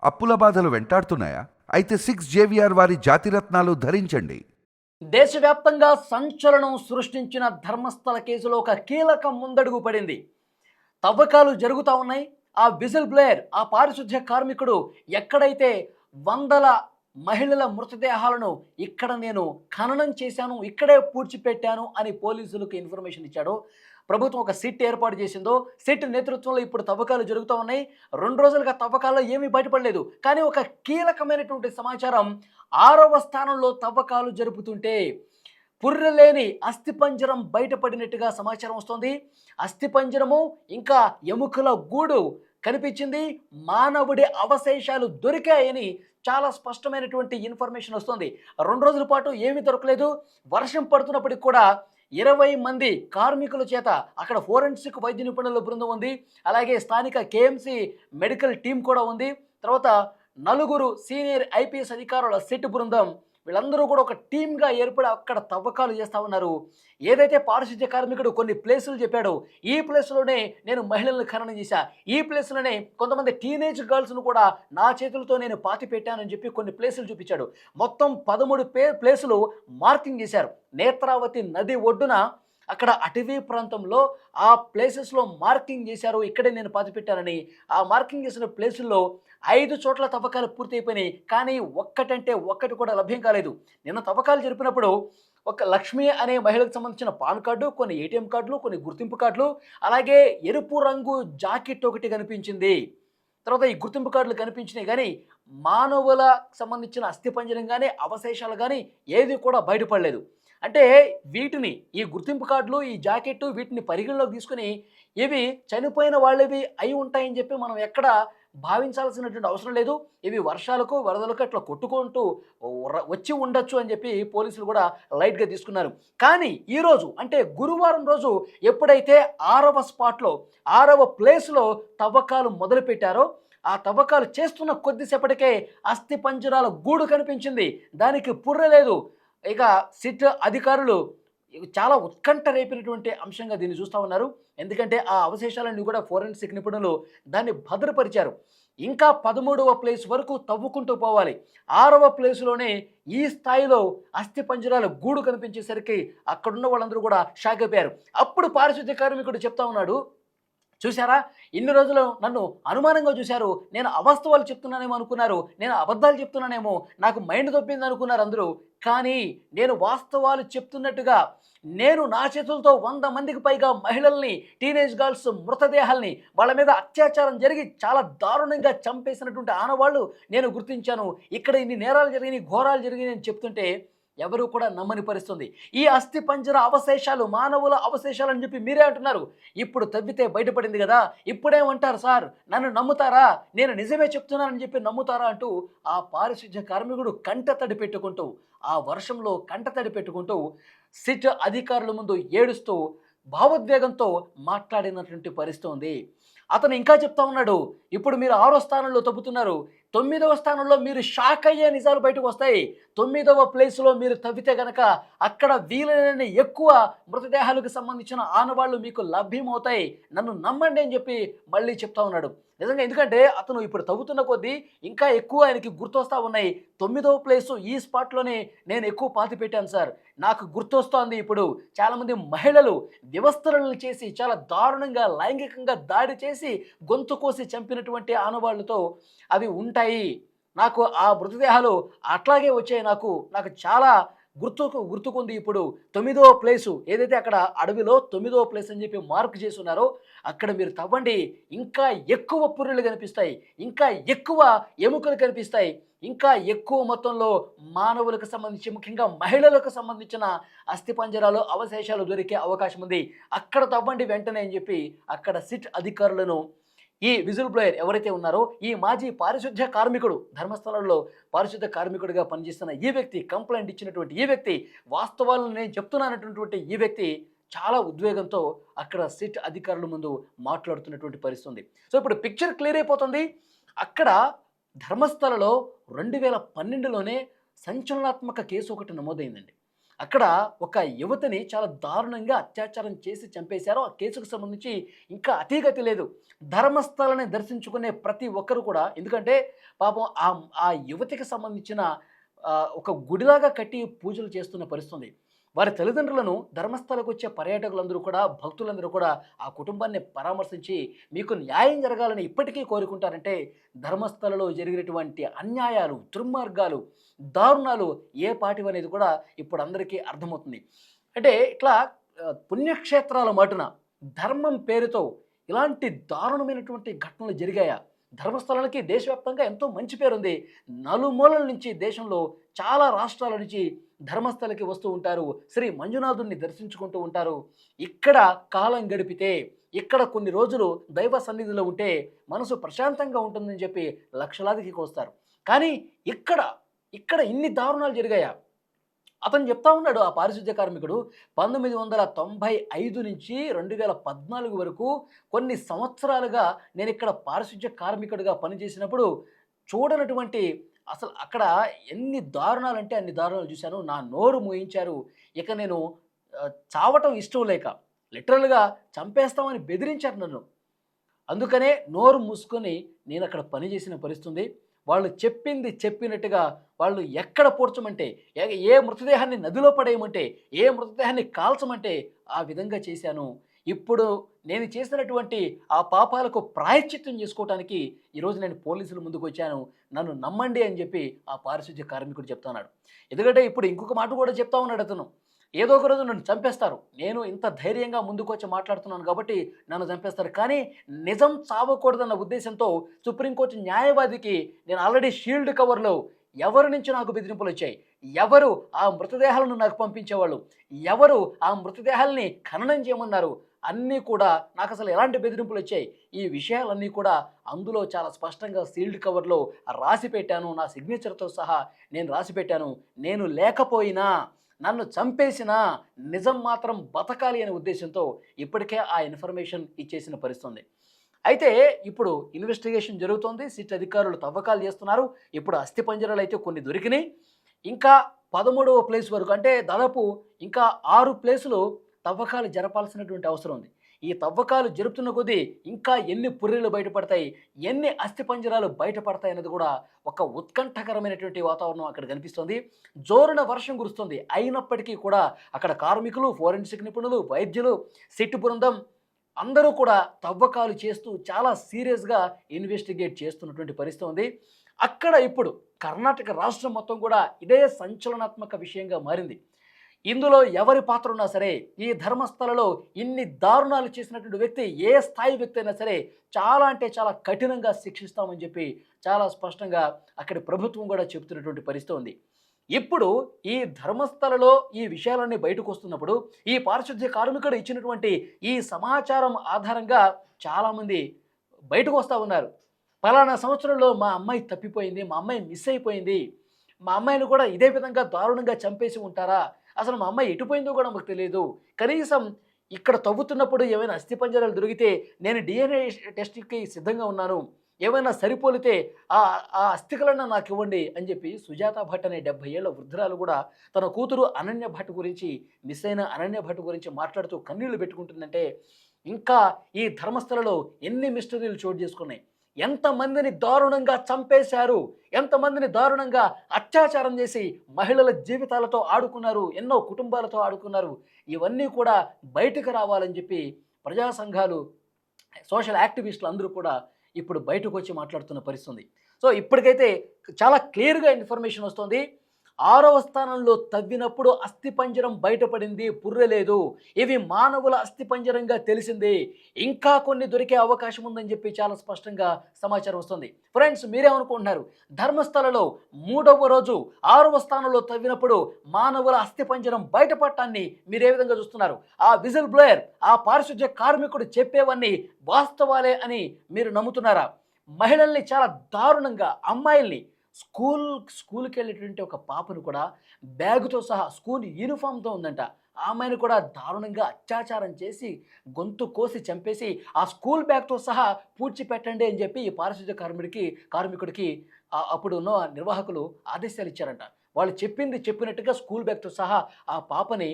అప్పుల బాధలు వెంటాడుతున్నాయా? అయితే 6 JVR వారి జాతిరత్నాలు ధరించండి. దేశవ్యాప్తంగా సంచలనం సృష్టించిన ధర్మస్థల కేసులో ఒక కీలక ముందడుగు పడింది. తవ్వకాలు జరుగుతూ ఉన్నాయి. ఆ విజిల్ బ్లేయర్, ఆ పారిశుద్ధ్య కార్మికుడు ఎక్కడైతే వందల మహిళల మృతదేహాలను ఇక్కడ నేను ఖననం చేశాను, ఇక్కడే పూడ్చిపెట్టాను అని పోలీసులకు ఇన్ఫర్మేషన్ ఇచ్చాడో, ప్రభుత్వం ఒక సిట్ ఏర్పాటు చేసిందో, సిట్ నేతృత్వంలో ఇప్పుడు తవ్వకాలు జరుగుతూ ఉన్నాయి. 2 రోజులుగా తవ్వకాల్లో ఏమీ బయటపడలేదు. కానీ ఒక కీలకమైనటువంటి సమాచారం, 6వ స్థానంలో తవ్వకాలు జరుపుతుంటే పుర్రెలేని అస్థిపంజరం బయటపడినట్టుగా సమాచారం వస్తుంది. అస్థిపంజరము ఇంకా ఎముకల గూడు కనిపించింది. మానవుడి అవశేషాలు దొరికాయని చాలా స్పష్టమైనటువంటి ఇన్ఫర్మేషన్ వస్తుంది. 2 రోజుల పాటు ఏమీ దొరకలేదు. వర్షం పడుతున్నప్పటికి కూడా 20 మంది కార్మికుల చేత అక్కడ ఫోరెన్సిక్ వైద్య నిపుణుల బృందం ఉంది. అలాగే స్థానిక కేఎంసి మెడికల్ టీం కూడా ఉంది. తర్వాత 4 సీనియర్ ఐపీఎస్ అధికారుల సిట్ బృందం, వీళ్ళందరూ కూడా ఒక టీమ్గా ఏర్పడి అక్కడ తవ్వకాలు చేస్తూ ఉన్నారు. ఏదైతే పారిశుద్ధ్య కార్మికుడు కొన్ని ప్లేసులు చెప్పాడో, ఈ ప్లేస్లోనే నేను మహిళలను ఖననం చేశా, ఈ ప్లేస్లోనే కొంతమంది టీనేజ్ గర్ల్స్ను కూడా నా చేతులతో నేను పాతి పెట్టానని చెప్పి కొన్ని ప్లేసులు చూపించాడు. మొత్తం 13 ప్లేసులు మార్కింగ్ చేశారు. నేత్రావతి నది ఒడ్డున అక్కడ అటవీ ప్రాంతంలో ఆ ప్లేసెస్లో మార్కింగ్ చేశారు. ఇక్కడే నేను పాతిపెట్టానని. ఆ మార్కింగ్ చేసిన ప్లేసుల్లో 5 చోట్ల తవ్వకాలు పూర్తి అయిపోయినాయి. కానీ ఒక్కటంటే ఒక్కటి కూడా లభ్యం కాలేదు. నిన్న తవ్వకాలు జరిపినప్పుడు ఒక లక్ష్మి అనే మహిళకు సంబంధించిన పాన్ కార్డు, కొన్ని ఏటీఎం కార్డులు, కొన్ని గుర్తింపు కార్డులు, అలాగే ఎరుపు రంగు జాకెట్ ఒకటి కనిపించింది. తర్వాత ఈ గుర్తింపు కార్డులు కనిపించినాయి. కానీ మానవుల సంబంధించిన అస్థిపంజరం కానీ అవశేషాలు కానీ ఏది కూడా బయటపడలేదు. అంటే వీటిని, ఈ గుర్తింపు కార్డులు, ఈ జాకెట్టు, వీటిని పరిగణలోకి తీసుకుని ఇవి చనిపోయిన వాళ్ళవి అయి ఉంటాయని చెప్పి మనం ఎక్కడ భావించాల్సినటువంటి అవసరం లేదు. ఇవి వర్షాలకు వరదలకు అట్లా కొట్టుకుంటూ వచ్చి ఉండొచ్చు అని చెప్పి పోలీసులు కూడా లైట్గా తీసుకున్నారు. కానీ ఈరోజు అంటే గురువారం రోజు ఎప్పుడైతే 6వ స్పాట్లో 6వ ప్లేస్లో తవ్వకాలు మొదలుపెట్టారో, ఆ తవ్వకాలు చేస్తున్న కొద్దిసేపటికే అస్థి పంజరాల గూడు కనిపించింది. దానికి పుర్రె లేదు. ఇక సిట్ అధికారులు చాలా ఉత్కంఠ రేపినటువంటి అంశంగా దీన్ని చూస్తూ ఉన్నారు. ఎందుకంటే ఆ అవశేషాలన్నీ కూడా ఫోరెన్సిక్ నిపుణులు దాన్ని భద్రపరిచారు. ఇంకా 13వ ప్లేస్ వరకు తవ్వుకుంటూ పోవాలి. 6వ ప్లేసులోనే ఈ స్థాయిలో అస్థి పంజరాల గూడు కనిపించేసరికి అక్కడున్న వాళ్ళందరూ కూడా షాక్ అయిపోయారు. అప్పుడు పారిశుద్ధ్య కార్మికుడు చెప్తా ఉన్నాడు, చూశారా, ఇన్ని రోజులు నన్ను అనుమానంగా చూశారు, నేను అవాస్తవాలు చెప్తున్నానేమో అనుకున్నారు, నేను అబద్ధాలు చెప్తున్నానేమో, నాకు మైండ్ దొబ్బింది అనుకున్నారు అందరూ. కానీ నేను వాస్తవాలు చెప్తున్నట్టుగా నేను నా చేతులతో 100 మందికి పైగా మహిళల్ని, టీనేజ్ గర్ల్స్ మృతదేహాల్ని, వాళ్ళ మీద అత్యాచారం జరిగి చాలా దారుణంగా చంపేసినటువంటి ఆనవాళ్ళు నేను గుర్తించాను. ఇక్కడ ఇన్ని నేరాలు జరిగినాయి, ఘోరాలు జరిగినాయి అని చెప్తుంటే ఎవరు కూడా నమ్మని పరిస్థితుంది. ఈ అస్థి పంజర అవశేషాలు మానవుల అవశేషాలు అని చెప్పి మీరే అంటున్నారు. ఇప్పుడు తవ్వితే బయటపడింది కదా, ఇప్పుడేమంటారు సార్, నన్ను నమ్ముతారా, నేను నిజమే చెప్తున్నానని చెప్పి నమ్ముతారా అంటూ ఆ పారిశుద్ధ్య కార్మికుడు కంటతడి పెట్టుకుంటూ, ఆ వర్షంలో కంటతడి పెట్టుకుంటూ సిట్ అధికారుల ముందు ఏడుస్తూ భావోద్వేగంతో మాట్లాడినటువంటి పరిస్థితి ఉంది. అతను ఇంకా చెప్తా ఉన్నాడు, ఇప్పుడు మీరు 6వ స్థానంలో తవ్వుతున్నారు, 9వ స్థానంలో మీరు షాక్ అయ్యే నిజాలు బయటకు వస్తాయి. 9వ ప్లేస్లో మీరు తవ్వితే గనక అక్కడ వీలైనన్ని ఎక్కువ మృతదేహాలకు సంబంధించిన ఆనవాళ్లు మీకు లభ్యమవుతాయి, నన్ను నమ్మండి అని చెప్పి మళ్ళీ చెప్తా ఉన్నాడు. నిజంగా, ఎందుకంటే అతను ఇప్పుడు తవ్వుతున్న కొద్దీ ఇంకా ఎక్కువ ఆయనకి గుర్తొస్తూ ఉన్నాయి. 9వ ప్లేసు ఈ స్పాట్లోనే నేను ఎక్కువ పాతి పెట్టాను సార్, నాకు గుర్తొస్తోంది. ఇప్పుడు చాలామంది మహిళలు వ్యవస్థలను చేసి చాలా దారుణంగా లైంగికంగా దాడి చేసి గొంతు కోసి చంపినటువంటి ఆనవాళ్లతో అవి ఉంటాయి. నాకు ఆ మృతదేహాలు అట్లాగే వచ్చాయి. నాకు చాలా గుర్తుకుంది. ఇప్పుడు 9వ ప్లేసు ఏదైతే అక్కడ అడవిలో 9వ ప్లేస్ అని చెప్పి మార్క్ చేసి ఉన్నారో, అక్కడ మీరు తవ్వండి, ఇంకా ఎక్కువ పుర్రెలు కనిపిస్తాయి, ఇంకా ఎక్కువ ఎముకలు కనిపిస్తాయి, ఇంకా ఎక్కువ మొత్తంలో మానవులకు సంబంధించి, ముఖ్యంగా మహిళలకు సంబంధించిన అస్థిపంజరాలు అవశేషాలు దొరికే అవకాశం ఉంది, అక్కడ తవ్వండి వెంటనే అని చెప్పి అక్కడ సిట్ అధికారులను, ఈ విజిల్ బ్లోయర్ ఎవరైతే ఉన్నారో, ఈ మాజీ పారిశుద్ధ్య కార్మికుడు, ధర్మస్థలంలో పారిశుద్ధ్య కార్మికుడిగా పనిచేస్తున్న ఈ వ్యక్తి, కంప్లైంట్ ఇచ్చినటువంటి ఈ వ్యక్తి, వాస్తవాలను నేను చెప్తున్నానటువంటి ఈ వ్యక్తి చాలా ఉద్వేగంతో అక్కడ సిట్ అధికారుల ముందు మాట్లాడుతున్నటువంటి పరిస్థితి ఉంది. సో ఇప్పుడు పిక్చర్ క్లియర్ అయిపోతుంది. అక్కడ ధర్మస్థలలో 2012లోనే సంచలనాత్మక కేసు ఒకటి నమోదైందండి. అక్కడ ఒక యువతిని చాలా దారుణంగా అత్యాచారం చేసి చంపేశారు. ఆ కేసుకు సంబంధించి ఇంకా అతీగతి లేదు. ధర్మస్థలని దర్శించుకునే ప్రతి ఒక్కరు కూడా, ఎందుకంటే పాపం ఆ యువతికి సంబంధించిన ఒక గుడిలాగా కట్టి పూజలు చేస్తున్న పరిస్థితుంది. వారి తల్లిదండ్రులను ధర్మస్థలకు వచ్చే పర్యాటకులందరూ కూడా, భక్తులందరూ కూడా ఆ కుటుంబాన్ని పరామర్శించి మీకు న్యాయం జరగాలని ఇప్పటికీ కోరుకుంటారంటే ధర్మస్థలలో జరిగినటువంటి అన్యాయాలు, దుర్మార్గాలు, దారుణాలు ఏ పాటివనేది కూడా ఇప్పుడు అందరికీ అర్థమవుతుంది. అంటే ఇట్లా పుణ్యక్షేత్రాల మాటున ధర్మం పేరుతో ఇలాంటి దారుణమైనటువంటి ఘటనలు జరిగాయా? ధర్మస్థలానికి దేశవ్యాప్తంగా ఎంతో మంచి పేరుంది. నలుమూలల నుంచి దేశంలో చాలా రాష్ట్రాల నుంచి ధర్మస్థలకి వస్తూ ఉంటారు. శ్రీ మంజునాథుడిని దర్శించుకుంటూ ఉంటారు. ఇక్కడ కాలం గడిపితే, ఇక్కడ కొన్ని రోజులు దైవ సన్నిధిలో ఉంటే మనసు ప్రశాంతంగా ఉంటుందని చెప్పి లక్షలాదికి వస్తారు. కానీ ఇక్కడ ఇన్ని దారుణాలు జరిగాయా? అతను చెప్తా ఉన్నాడు, ఆ పారిశుద్ధ్య కార్మికుడు 1995 నుంచి 2014 వరకు కొన్ని సంవత్సరాలుగా నేను ఇక్కడ పారిశుద్ధ్య కార్మికుడిగా పనిచేసినప్పుడు చూడనటువంటి, అసలు అక్కడ ఎన్ని దారుణాలంటే అన్ని దారుణాలు చూశాను. నా నోరు మూయించారు. ఇక నేను చావటం ఇష్టం లేక లిటరల్గా చంపేస్తామని బెదిరించారు నన్ను. అందుకనే నోరు మూసుకొని నేను అక్కడ పనిచేసిన పరిస్థితుంది. వాళ్ళు చెప్పింది చెప్పినట్టుగా, వాళ్ళు ఎక్కడ పూడ్చమంటే, ఏ మృతదేహాన్ని నదిలో పడేయమంటే, ఏ మృతదేహాన్ని కాల్చమంటే ఆ విధంగా చేశాను. ఇప్పుడు నేను చేసినటువంటి ఆ పాపాలకు ప్రాయశ్చిత్తం చేసుకోవటానికి ఈరోజు నేను పోలీసుల ముందుకు వచ్చాను, నన్ను నమ్మండి అని చెప్పి ఆ పారిశుద్ధ్య కార్మికుడు చెప్తున్నాడు. ఎందుకంటే ఇప్పుడు ఇంకొక మాట కూడా చెప్తా ఉన్నాడు అతను, ఏదో ఒక రోజు నన్ను చంపేస్తారు, నేను ఇంత ధైర్యంగా ముందుకు వచ్చి మాట్లాడుతున్నాను కాబట్టి నన్ను చంపేస్తారు, కానీ నిజం చావకూడదన్న ఉద్దేశంతో సుప్రీంకోర్టు న్యాయవాదికి నేను ఆల్రెడీ షీల్డ్ కవర్లో ఎవరి నుంచి నాకు బెదిరింపులు వచ్చాయి, ఎవరు ఆ మృతదేహాలను నాకు పంపించేవాళ్ళు, ఎవరు ఆ మృతదేహాలని ఖననం చేయమన్నారు, అన్నీ కూడా నాకు అసలు ఎలాంటి బెదిరింపులు వచ్చాయి, ఈ విషయాలన్నీ కూడా అందులో చాలా స్పష్టంగా సీల్డ్ కవర్లో రాసి పెట్టాను. నా సిగ్నేచర్తో సహా నేను రాసి పెట్టాను. నేను లేకపోయినా, నన్ను చంపేసినా నిజం మాత్రం బతకాలి అనే ఉద్దేశంతో ఇప్పటికే ఆ ఇన్ఫర్మేషన్ ఇచ్చేసిన పరిస్థితుంది. అయితే ఇప్పుడు ఇన్వెస్టిగేషన్ జరుగుతోంది. సిట్ అధికారులు తవ్వకాలు చేస్తున్నారు. ఇప్పుడు అస్థిపంజరాలు అయితే కొన్ని దొరికినాయి. ఇంకా 13వ ప్లేస్ వరకు, అంటే దాదాపు ఇంకా 6 ప్లేసులు తవ్వకాలు జరపాల్సినటువంటి అవసరం ఉంది. ఈ తవ్వకాలు జరుపుతున్న కొద్దీ ఇంకా ఎన్ని పుర్రెలు బయటపడతాయి, ఎన్ని అస్థిపంజరాలు బయటపడతాయి అనేది కూడా ఒక ఉత్కంఠకరమైనటువంటి వాతావరణం అక్కడ కనిపిస్తుంది. జోరున వర్షం కురుస్తుంది. అయినప్పటికీ కూడా అక్కడ కార్మికులు, ఫోరెన్సిక్ నిపుణులు, వైద్యులు, సిట్ బృందం అందరూ కూడా తవ్వకాలు చేస్తూ చాలా సీరియస్గా ఇన్వెస్టిగేట్ చేస్తున్నటువంటి పరిస్థితి ఉంది. అక్కడ ఇప్పుడు కర్ణాటక రాష్ట్రం మొత్తం కూడా ఇదే సంచలనాత్మక విషయంగా మారింది. ఇందులో ఎవరి పాత్ర ఉన్నా సరే, ఈ ధర్మస్థలలో ఇన్ని దారుణాలు చేసినటువంటి వ్యక్తి, ఏ స్థాయి వ్యక్తి అయినా సరే చాలా అంటే చాలా కఠినంగా శిక్షిస్తామని చెప్పి చాలా స్పష్టంగా అక్కడి ప్రభుత్వం కూడా చెబుతున్నటువంటి పరిస్థితి ఉంది. ఇప్పుడు ఈ ధర్మస్థలలో ఈ విషయాలన్నీ బయటకు వస్తున్నప్పుడు ఈ పారిశుద్ధ్య కార్మికుడు ఇచ్చినటువంటి ఈ సమాచారం ఆధారంగా చాలామంది బయటకు వస్తూ ఉన్నారు. పలానా సంవత్సరంలో మా అమ్మాయి తప్పిపోయింది, మా అమ్మాయి మిస్ అయిపోయింది, మా అమ్మాయిని కూడా ఇదే విధంగా దారుణంగా చంపేసి ఉంటారా, అసలు మా అమ్మాయి ఎటుపోయిందో కూడా మాకు తెలియదు, కనీసం ఇక్కడ తవ్వుతున్నప్పుడు ఏమైనా అస్థిపంజరాలు దొరికితే నేను డిఎన్ఏ టెస్ట్కి సిద్ధంగా ఉన్నాను, ఏమైనా సరిపోలితే ఆ అస్థికలను నాకు ఇవ్వండి అని చెప్పి సుజాత భట్ అనే 70 ఏళ్ల వృద్ధురాలు కూడా తన కూతురు అనన్య భట్ గురించి, మిస్ అయిన అనన్య భట్ గురించి మాట్లాడుతూ కన్నీళ్లు పెట్టుకుంటుందంటే ఇంకా ఈ ధర్మస్థలలో ఎన్ని మిస్టరీలు చోటు చేసుకున్నాయి. ఎంతమందిని దారుణంగా చంపేశారు, ఎంతమందిని దారుణంగా అత్యాచారం చేసి మహిళల జీవితాలతో ఆడుకున్నారు, ఎన్నో కుటుంబాలతో ఆడుకున్నారు. ఇవన్నీ కూడా బయటకు రావాలని చెప్పి ప్రజా సంఘాలు, సోషల్ యాక్టివిస్టులు అందరూ కూడా ఇప్పుడు బయటకు వచ్చి మాట్లాడుతున్న పరిస్థితి. సో ఇప్పటికైతే చాలా క్లియర్గా ఇన్ఫర్మేషన్ వస్తుంది. 6వ స్థానంలో తవ్వినప్పుడు అస్థిపంజరం బయటపడింది, పుర్రెలేదు, ఇవి మానవుల అస్థిపంజరంగా తెలిసింది, ఇంకా కొన్ని దొరికే అవకాశం ఉందని చెప్పి చాలా స్పష్టంగా సమాచారం వస్తుంది. ఫ్రెండ్స్, మీరేమనుకుంటున్నారు? ధర్మస్థలలో 3వ రోజు 6వ స్థానంలో తవ్వినప్పుడు మానవుల అస్థిపంజరం బయటపడటాన్ని మీరు ఏ విధంగా చూస్తున్నారు? ఆ విజిల్ బ్లోయర్, ఆ పారిశుద్ధ్య కార్మికుడు చెప్పేవన్నీ వాస్తవాలే అని మీరు నమ్ముతున్నారా? మహిళల్ని చాలా దారుణంగా, అమ్మాయిల్ని, స్కూల్కి వెళ్ళేటువంటి ఒక పాపను కూడా బ్యాగుతో సహా, స్కూల్ యూనిఫామ్తో ఉందంట, ఆ అమ్మాయిని కూడా దారుణంగా అత్యాచారం చేసి గొంతు కోసి చంపేసి ఆ స్కూల్ బ్యాగ్తో సహా పూడ్చిపెట్టండి అని చెప్పి ఈ పారిశుద్ధ్య కార్మికుడికి అప్పుడు ఉన్న నిర్వాహకులు ఆదేశాలు ఇచ్చారంట. వాళ్ళు చెప్పింది చెప్పినట్టుగా స్కూల్ బ్యాగ్తో సహా ఆ పాపని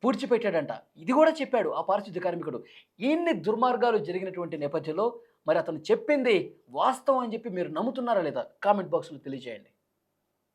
పూడ్చిపెట్టాడంట. ఇది కూడా చెప్పాడు ఆ పారిశుద్ధ్య కార్మికుడు. ఇన్ని దుర్మార్గాలు జరిగినటువంటి నేపథ్యంలో మరి అతను చెప్పింది వాస్తవం అని చెప్పి మీరు నమ్ముతున్నారా లేదా? కామెంట్ బాక్స్‌లో తెలియజేయండి.